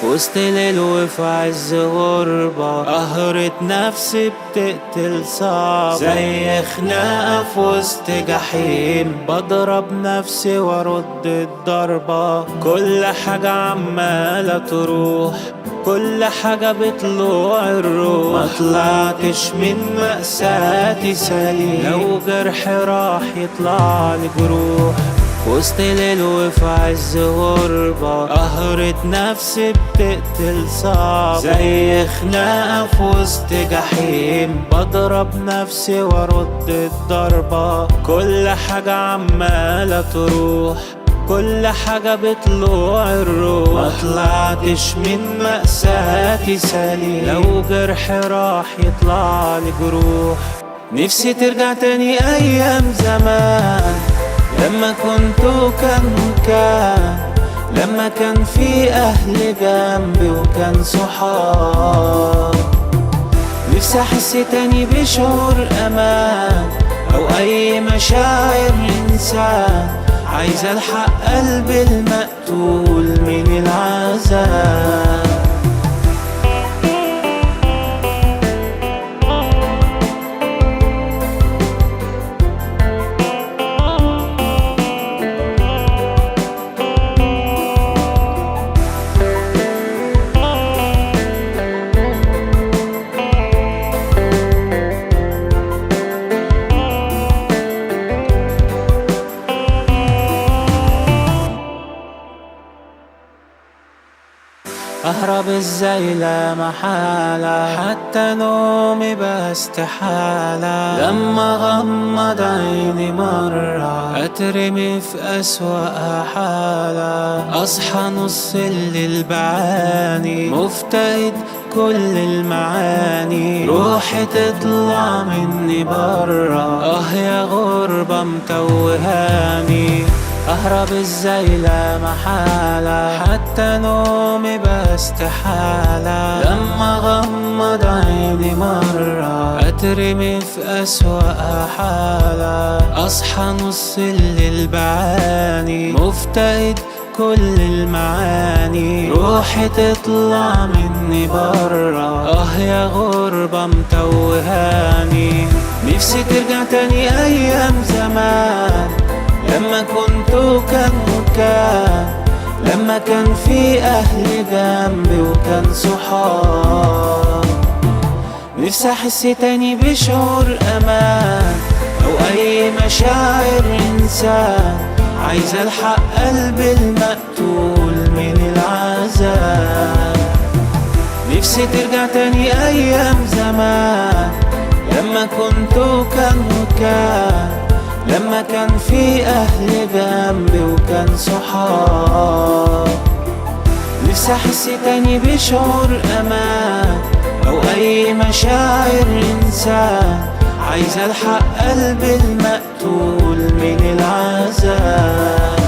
وسط ليل وفي عز غربة، قهرة نفسي بتقتل صعب، زي خناقة في وسط جحيم، بضرب نفسي وارد الضربة. كل حاجة عمالة تروح، كل حاجة بطلوع الروح، ما طلعتش من مأساتي سليم، لو جرح راح يطلع لي جروح. وسط ليل وفي عز غربة، قهرة نفسي بتقتل صعب، زي خناقة في وسط جحيم، بضرب نفسي وارد الضربة. كل حاجة عمالة تروح، كل حاجة بطلوع الروح، ما طلعتش من مأساتي سليم، لو جرح راح يطلع لي جروح. نفسي ترجع تاني أيام زمان، لما كنت كان لما كان في أهل جنبي وكان صحاب. نفسي أحس تاني بشعور أمان أو أي مشاعر إنسان، عايز ألحق قلبي المقتول من العذاب. أهرب ازاي لا محالة، حتى نومي بقى استحالة، لما غمض عيني مرة أترمي في أسوأ حالة. أصحى نص الليل بعاني، مفتقد كل المعاني، روحي تطلع مني برا، يا غربة متوهاني. أهرب ازاي لا محالة، حتى نومي بقى استحالة، لما غمض عيني مرة أترمي في أسوأ حالة. أصحى نص الليل بعاني، مفتقد كل المعاني، روحي تطلع مني برا، يا غربة متوهاني. نفسي ترجع تاني أيام زمان، لما كنت كان لما كان في أهل جنبي وكان صحاب. نفسي أحس تاني بشعور أمان أو أي مشاعر إنسان، عايز ألحق قلبي المقتول من العذاب. نفسي ترجع تاني أيام زمان، لما كنت كان لما كان في أهل جنبي وكان صحاب. نفسي أحس تاني بشعور أمان أو أي مشاعر إنسان، عايز ألحق قلبي المقتول من العذاب.